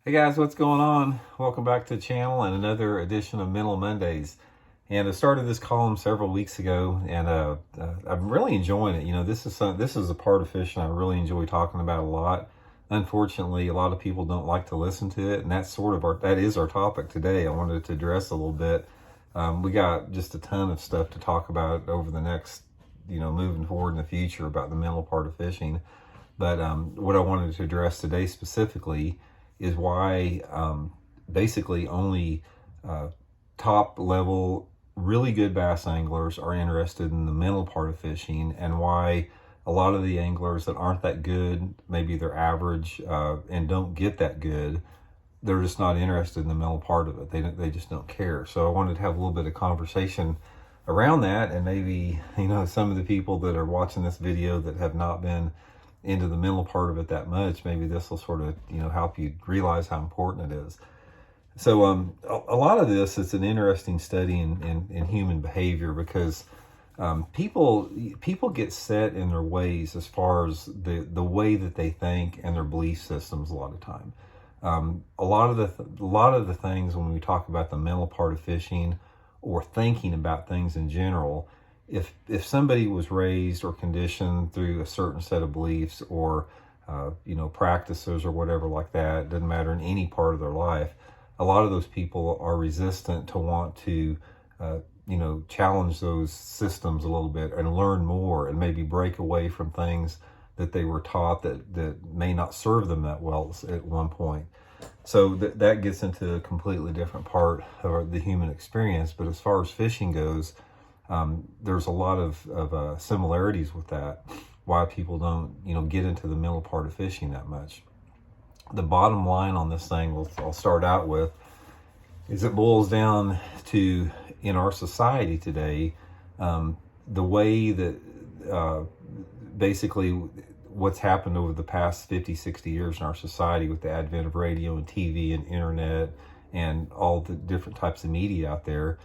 Hey guys, what's going on? Welcome back to the channel and another edition of Mental Mondays. And I started this column several weeks ago, and I'm really enjoying it. You know, this is a part of fishing I really enjoy talking about a lot. Unfortunately, a lot of people don't like to listen to it, and that is our topic today. I wanted to address a little bit. We got just a ton of stuff to talk about over the next, moving forward in the future about the mental part of fishing. But what I wanted to address today specifically is why basically only top level, really good bass anglers are interested in the mental part of fishing, and why a lot of the anglers that aren't that good, maybe they're average and don't get that good, they're just not interested in the mental part of it. They just don't care. So I wanted to have a little bit of conversation around that, and maybe, some of the people that are watching this video that have not been into the mental part of it that much, maybe this will sort of, help you realize how important it is. So a lot of this is an interesting study in human behavior, because people get set in their ways as far as the way that they think and their belief systems a lot of time. A lot of the things when we talk about the mental part of fishing or thinking about things in general, if somebody was raised or conditioned through a certain set of beliefs or practices or whatever like that, it doesn't matter in any part of their life, a lot of those people are resistant to want to challenge those systems a little bit and learn more and maybe break away from things that they were taught that may not serve them that well at one point. So that gets into a completely different part of the human experience. But as far as fishing goes, there's a lot of similarities with that, why people don't, get into the mental part of fishing that much. The bottom line on this thing, I'll start out with, is it boils down to, in our society today, the way that basically what's happened over the past 50, 60 years in our society with the advent of radio and TV and internet and all the different types of media out there,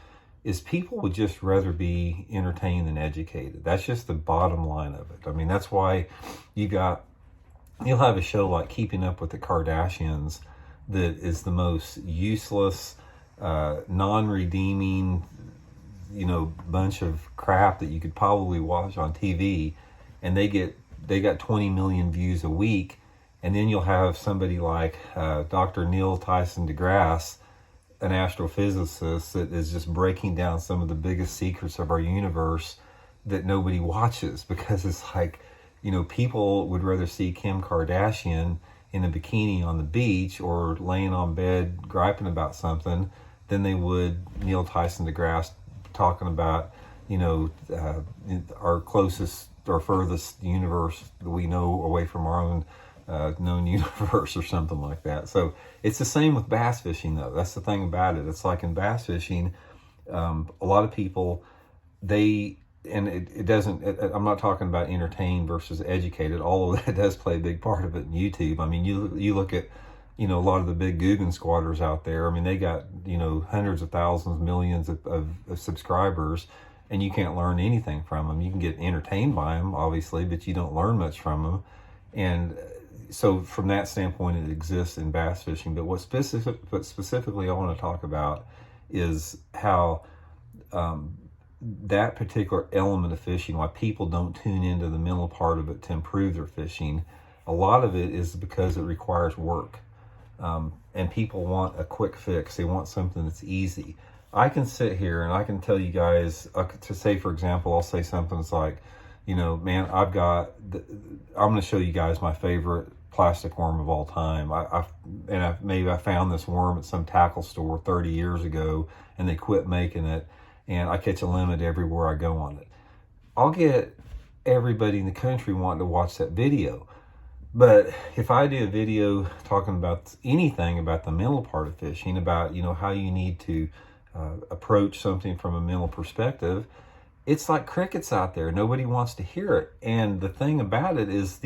is people would just rather be entertained than educated. That's just the bottom line of it. I mean, that's why you'll have a show like Keeping Up with the Kardashians that is the most useless, non-redeeming, bunch of crap that you could probably watch on TV, and they got 20 million views a week. And then you'll have somebody like Dr. Tyson DeGrasse, an astrophysicist, that is just breaking down some of the biggest secrets of our universe that nobody watches, because it's like, people would rather see Kim Kardashian in a bikini on the beach or laying on bed griping about something than they would Neil Tyson deGrasse talking about, our closest or furthest universe that we know away from our own known universe or something like that. So it's the same with bass fishing, though. That's the thing about it. It's like in bass fishing, a lot of people, it doesn't, I'm not talking about entertained versus educated, although that does play a big part of it in YouTube. I mean, you look at, a lot of the big Guggen squatters out there. I mean, they got, hundreds of thousands, millions of subscribers, and you can't learn anything from them. You can get entertained by them, obviously, but you don't learn much from them. And so from that standpoint, it exists in bass fishing. But what specifically I want to talk about is how that particular element of fishing, why people don't tune into the mental part of it to improve their fishing, a lot of it is because it requires work. And people want a quick fix. They want something that's easy. I can sit here and I can tell you guys, to say, for example, I'll say something that's like, man, I'm going to show you guys my favorite plastic worm of all time. Maybe I found this worm at some tackle store 30 years ago, and they quit making it, and I catch a limit everywhere I go on it. I'll get everybody in the country wanting to watch that video. But if I do a video talking about anything about the mental part of fishing, about, how you need to approach something from a mental perspective, it's like crickets out there. Nobody wants to hear it. And the thing about it is,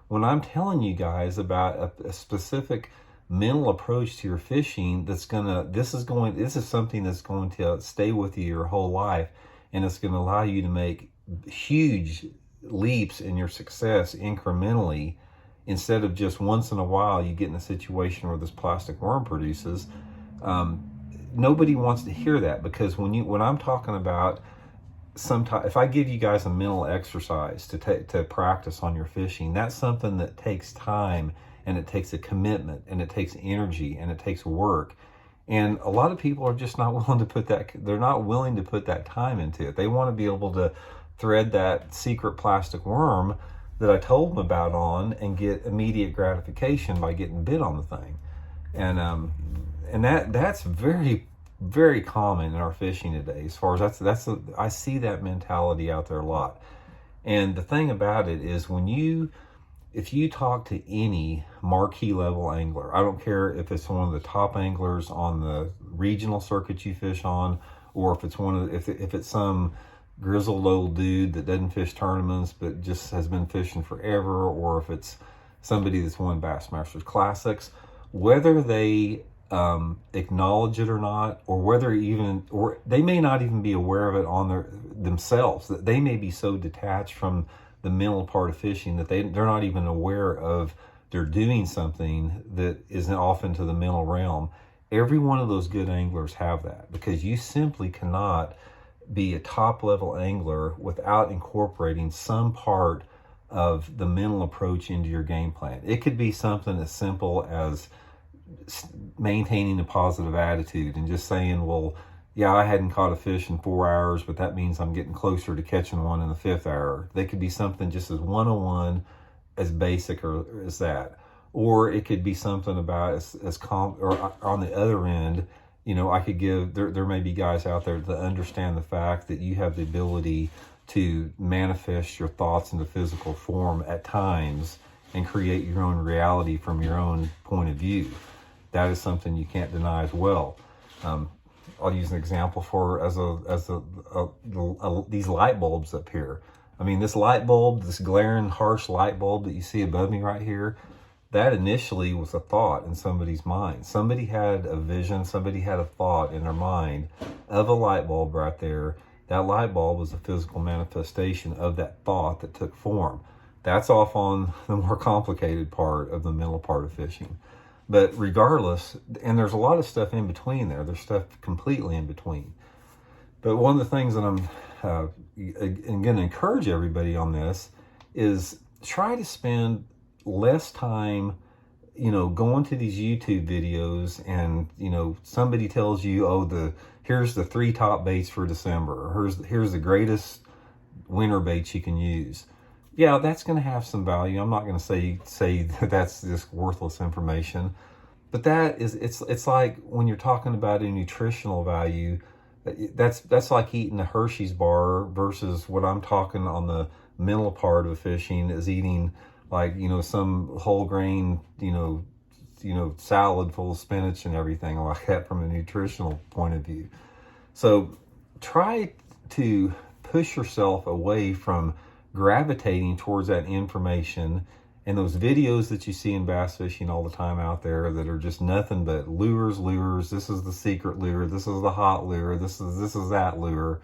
when I'm telling you guys about a specific mental approach to your fishing, this is something that's going to stay with you your whole life, and it's going to allow you to make huge leaps in your success incrementally instead of just once in a while you get in a situation where this plastic worm produces. Nobody wants to hear that, because when I'm talking about sometimes, if I give you guys a mental exercise to practice on your fishing, that's something that takes time, and it takes a commitment, and it takes energy, and it takes work. And a lot of people are just not willing to put that, they're not willing to put that time into it. They want to be able to thread that secret plastic worm that I told them about on and get immediate gratification by getting bit on the thing. And that's very, very common in our fishing today. As far as I see that mentality out there a lot. And the thing about it is, if you talk to any marquee level angler, I don't care if it's one of the top anglers on the regional circuit you fish on, or if it's if it's some grizzled old dude that doesn't fish tournaments but just has been fishing forever, or if it's somebody that's won Bassmasters Classics, whether they acknowledge it or not, or or they may not even be aware of it on themselves, that they may be so detached from the mental part of fishing that they're not even aware of they're doing something that isn't off into the mental realm. Every one of those good anglers have that, because you simply cannot be a top level angler without incorporating some part of the mental approach into your game plan. It could be something as simple as maintaining a positive attitude and just saying, well, yeah, I hadn't caught a fish in 4 hours, but that means I'm getting closer to catching one in the 5th hour. They could be something just as 101, as basic as that. Or it could be something about as calm, or on the other end, I could give, there may be guys out there that understand the fact that you have the ability to manifest your thoughts into physical form at times and create your own reality from your own point of view. That is something you can't deny as well. I'll use an example these light bulbs up here. I mean, this light bulb, this glaring, harsh light bulb that you see above me right here, that initially was a thought in somebody's mind. Somebody had a vision, somebody had a thought in their mind of a light bulb right there. That light bulb was a physical manifestation of that thought that took form. That's off on the more complicated part of the mental part of fishing. But regardless, and there's a lot of stuff in between there. There's stuff completely in between. But one of the things that I'm going to encourage everybody on this is try to spend less time, going to these YouTube videos and, somebody tells you, here's the 3 top baits for December, or here's the greatest winter baits you can use. Yeah, that's going to have some value. I'm not going to say that that's just worthless information, but it's like when you're talking about a nutritional value, that's like eating a Hershey's bar versus what I'm talking on the mental part of fishing is eating like, some whole grain, salad full of spinach and everything like that from a nutritional point of view. So try to push yourself away from gravitating towards that information and those videos that you see in bass fishing all the time out there that are just nothing but lures. This is the secret lure. This is the hot lure. This is that lure.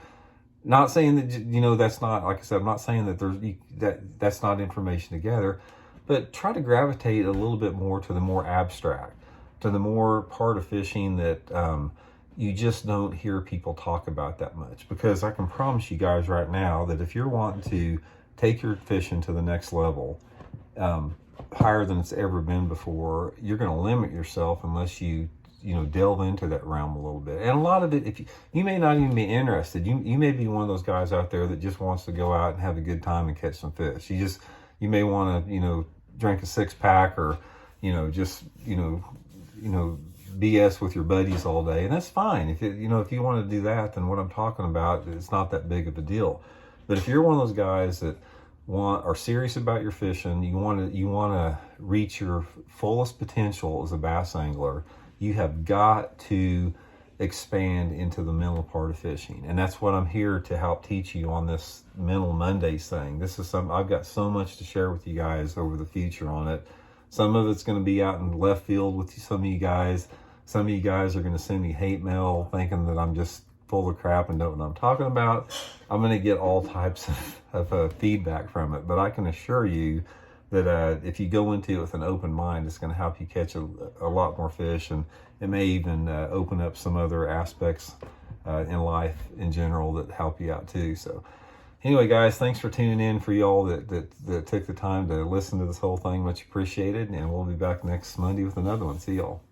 Not saying that, that's not, like I said, I'm not saying that that's not information together, but try to gravitate a little bit more to the more abstract, to the more part of fishing that you just don't hear people talk about that much. Because I can promise you guys right now that if you're wanting to take your fishing to the next level, higher than it's ever been before, you're going to limit yourself unless you delve into that realm a little bit. And a lot of it, if you may not even be interested, you may be one of those guys out there that just wants to go out and have a good time and catch some fish. You may want to, drink a 6-pack or, just, BS with your buddies all day. And that's fine. If you want to do that, then what I'm talking about, it's not that big of a deal. But if you're one of those guys that are serious about your fishing, you want to reach your fullest potential as a bass angler, you have got to expand into the mental part of fishing. And that's what I'm here to help teach you on this Mental Mondays thing. I've got so much to share with you guys over the future on it. Some of it's going to be out in left field with some of you guys. Some of you guys are going to send me hate mail thinking that I'm just full of crap and don't know what I'm talking about. I'm going to get all types of feedback from it. But I can assure you that if you go into it with an open mind, it's going to help you catch a lot more fish, and it may even open up some other aspects in life in general that help you out too. So anyway, guys, thanks for tuning in. For y'all that took the time to listen to this whole thing, much appreciated. And we'll be back next Monday with another one. See y'all.